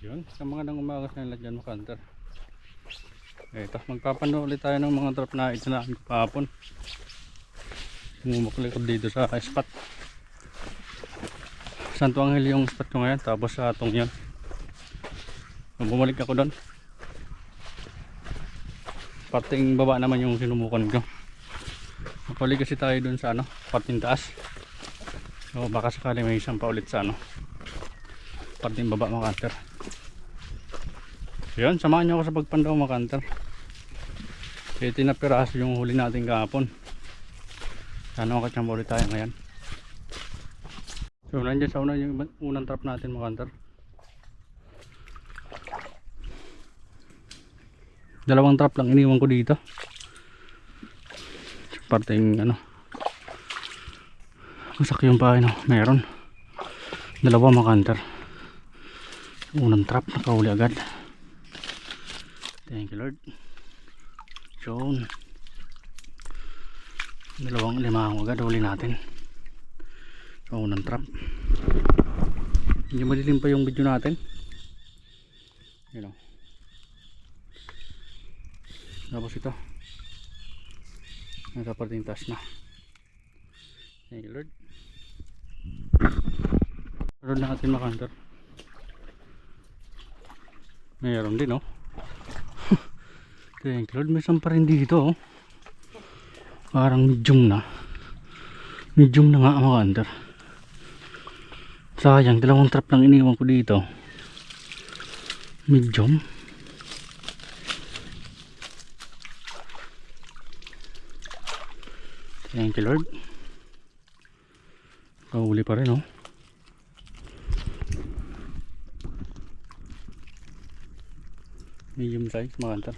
Yun, sa mga nang umagas na nila dyan makanter. Ito, magpapano ulit tayo ng mga trap na itinaan kahapon. Sumumaklikod dito sa spot. Santo Angel yung spot ko ngayon, tapos sa atong yan. Bumalik ako doon. Parting baba naman yung sinumukan ko. Napali kasi tayo doon sa ano, parting taas. So baka sakali may isang pa ulit sa ano, parting baba makanter. Yun, samahan nyo ako sa pagpandaw makanter. Kaya tinapiraso yung huli natin kahapon. Sana makachamba ulit tayo ngayon. So nandiyan sa una yung unang trap natin makanter. Dalawang trap lang iniwan ko dito. Parting ano, masak yung pahay no, meron. Dalawa makanter. Unang trap nakahuli agad. Thank you Lord. Yun, dalawang limang agad huli natin. So unang trap. Hindi madilim pa yung video natin. Yun o. Tapos ito nasa parting taas na. Thank you Lord. Meron natin makanter. Meron din oh. Thank you Lord, may isang pa rin dito oh. Parang medium na. Medium na nga mga under. Sayang, dalawang trap lang iniwan ko dito. Medium. Thank you Lord. Kahuli pa rin oh. Medium size mga under.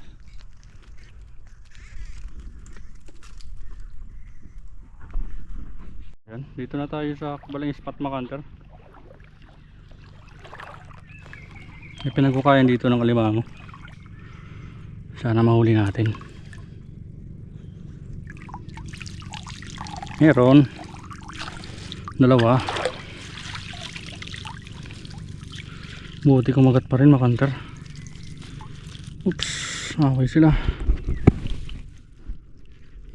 Yan, dito na tayo sa kabalang spot makanter. May pinagkukayan dito ng alimango. Sana mahuli natin. Meron dalawa. Buti kumagat pa rin makanter. Oops, away sila.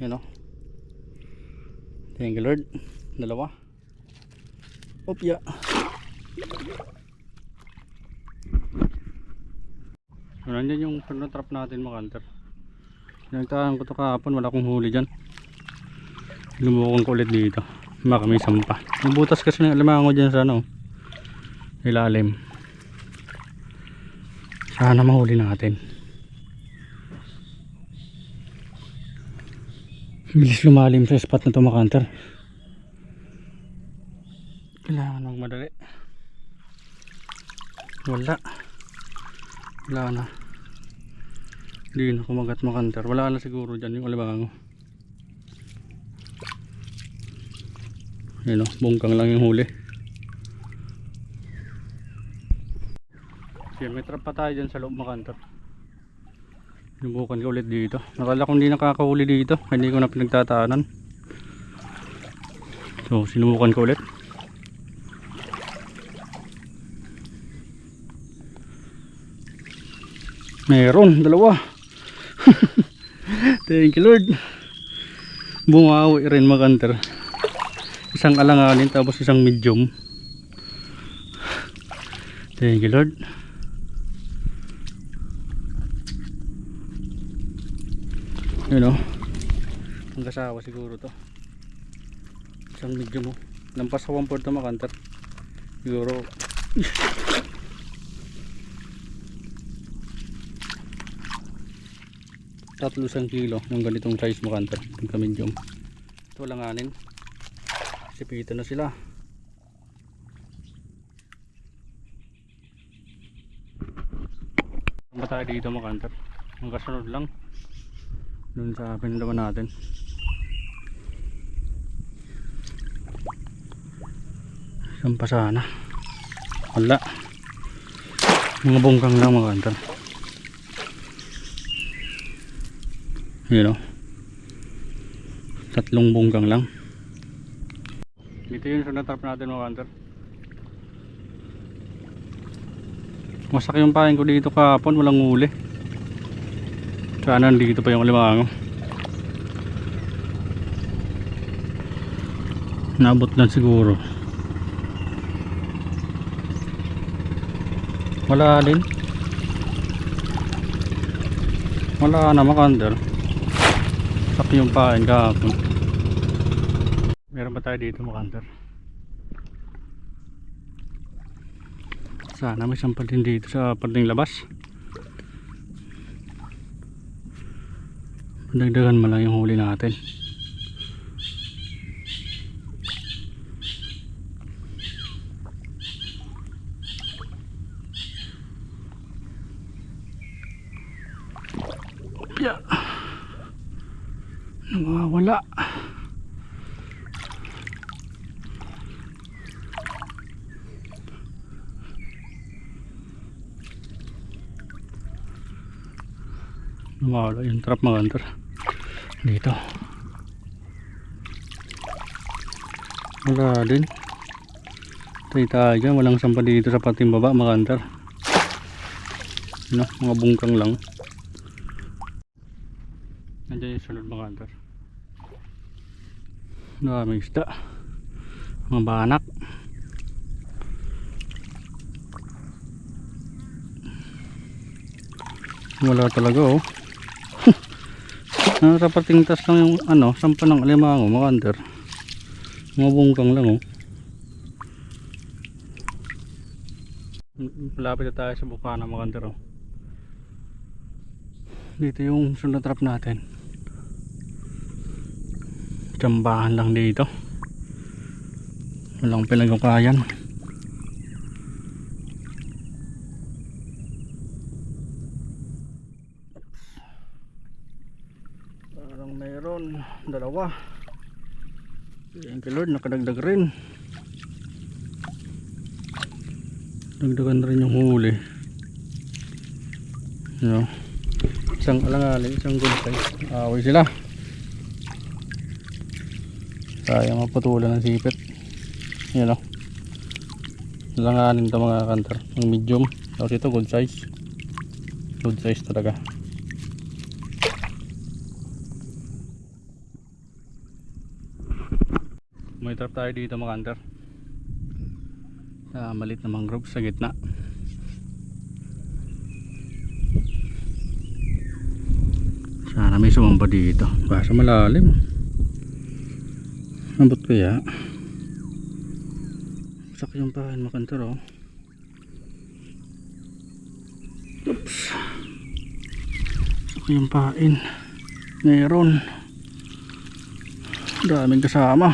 Yan o. Thank you Lord. Dalawa. Opya. So, nandyan yung trap natin makanter. Nagtaan ko ito kahapon, wala akong huli dyan. Lumukong ko ulit dito. Baka may sampa. Nabutas kasi ng alimango dyan sa ano, ilalim. Sana mahuli natin. Bilis lumalim sa spot na ito makanter. Kailangan magmadali. Wala na. Hindi na kumagat makanter. Wala na siguro dyan yung alimango. Yun o, bungkang lang yung huli. Yan, may trap pa tayo dyan sa loob makanter. Sinubukan ko ulit dito. Nakala ko hindi nakakahuli dito, hindi ko na pinagtataanan. So sinubukan ko ulit. Meron, dalawa. Thank you Lord. Bungawi rin makanter. Isang alanganin tapos isang medium. Thank you Lord. Yun o, ang kasawa siguro to. Isang medium o. Lampas sa 1/4 na makanter. Siguro 3 kilo ng ganitong size makanter. Pagka medium. Ito langanin. Sipito na sila. Saan tayo dito makanter? Ang kasunod lang dun sa pinundawan natin. Saan pa sana? Wala. Mga bungkang lang makanter. Yun o, 3 bungkang lang. Dito yun sa natrap natin mga hunter. Masak yung pain ko dito kahapon, walang huli. Sana nandito pa yung alimango. Nabot lang siguro. Wala din. Wala na makandar. Masak yung pain kahapon. Meron ba tayo dito makandar? Sana may sampal din dito sa parting labas. Dagdagan mo lang yung huli natin. Yeah. Nawawala. Nawawala yung trap mga hunter dito. Wala din. Tayo tayo dyan, walang sampa dito sa pating baba mga hunter. No, mga bungkang lang. Nandiyan yung sunod mga hunter. Daming isda, mga banak. Wala talaga oh. Nakapating tas lang yung ano, sampa ng alimango mga hunter. Mga bungkang lang oh. Malapit na tayo sa bukana mga hunter oh. Dito yung sunod trap natin. Tsambahan lang dito. Walang pinagkukayan. Parang mayroon dalawa. Thank you Lord, nakadagdag rin. Dagdagan rin yung huli. No. Isang alangaling, isang good size. Away sila. Sayang maputulan ng sipit. Yan o. Alangaling ito mga kanter. Ang medium. Tapos ito good size. Good size talaga. May trap tayo dito mga kanter. Malit na mangrove sa gitna. Sana may sumamba dito. Basta malalim. Ambot kaya. Sak yung pahan makantor oh. Oops. Sak yung pain. Meron. Daming kasama.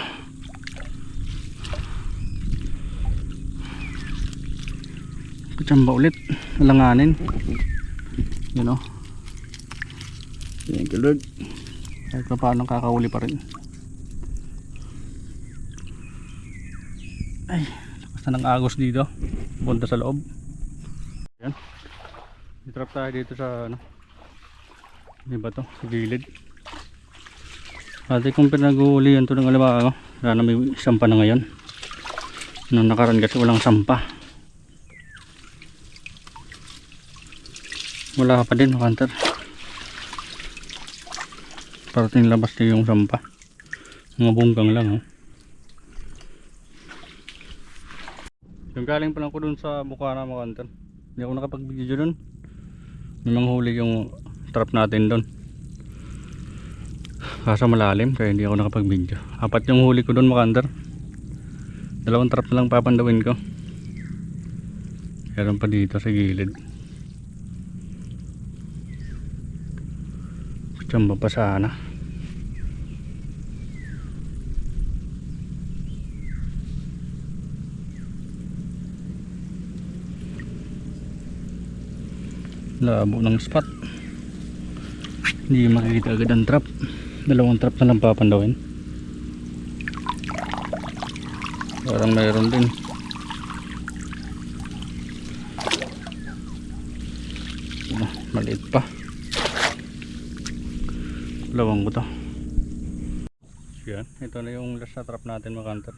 Kachamba ulit. Alanganin. You know. Thank you Lord. Kahit pa paano kakauli pa rin. Ay, basta ng agos dito. Punta sa loob. Ayan. I-trap tayo dito sa ano. Di ba to? Sa gilid. Pati kung pinag-uulihan to ng alimango. Sana may sampa na ngayon. Nung nakaraan kasi walang sampa. Wala pa din hunter. Parating labas na yung sampa. Mga bunggang lang oh. Yung galing pa lang ko dun sa bukana mga hunter. Hindi ako nakapag-video dun. May mga huli yung trap natin dun. Kaso malalim kaya hindi ako nakapag-video. Apat yung huli ko dun mga hunter. 2 trap na lang papandawin ko. Meron pa dito sa gilid. Tsamba pa sana. Labo ng spot. Hindi makikita agad ang trap. 2 trap na lang papandawin. Parang mayroon din. Maliit pa. Lawang ko to. Yan, ito na yung last na trap natin mga hunter.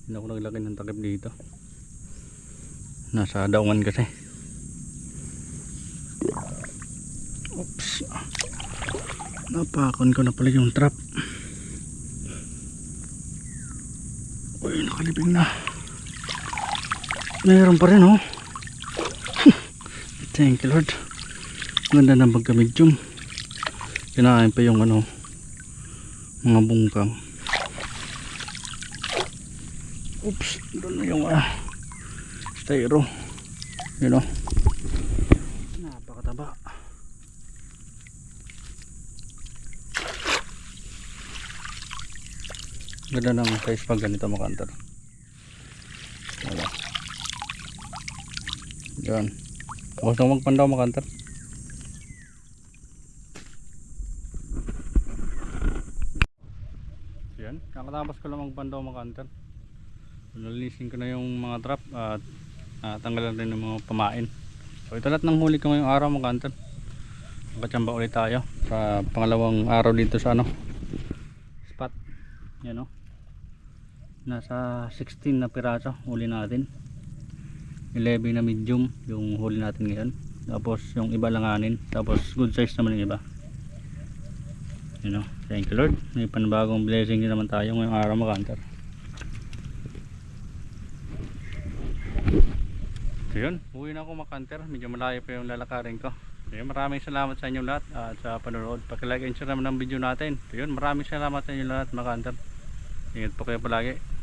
Hindi ako naglagay ng takip dito. Nasa daungan kasi. Napakon ko na pala yung trap. Uy, nakalibing na. Mayroon pa rin oh. Thank you Lord. Ganda ng pagka-medium. Kinain pa yung ano, mga bungkang. Oops, doon na yung styro. Yun oh. Napakataba. Ganda ng size pag ganito mga hunter. Wala. Yan. Huwag na magpandaw mga hunter. Yan. Kakatapos ko lang magpandaw mga hunter. Nalinisin ko na yung mga trap at tanggalan rin ng mga pamain. So ito lahat ng huli ko ngayong araw mga hunter. Magkatsamba ulit tayo sa pangalawang araw dito sa ano, spot. Yan o. Nasa 16 na piraso huli natin. 11 na medium yung huli natin ngayon. Tapos yung iba langanin. Tapos good size naman yung iba. Yan o. Thank you Lord. May panibagong blessing din naman tayo ngayong araw mga hunter. So yun, uwi na ako mga hunter. Medyo malayo pa yung lalakarin ko. So yun, maraming salamat sa inyo lahat at sa panonood. Pag-like and share naman ng video natin. So yun, maraming salamat sa inyo lahat mga hunter. Ingat po kayo palagi.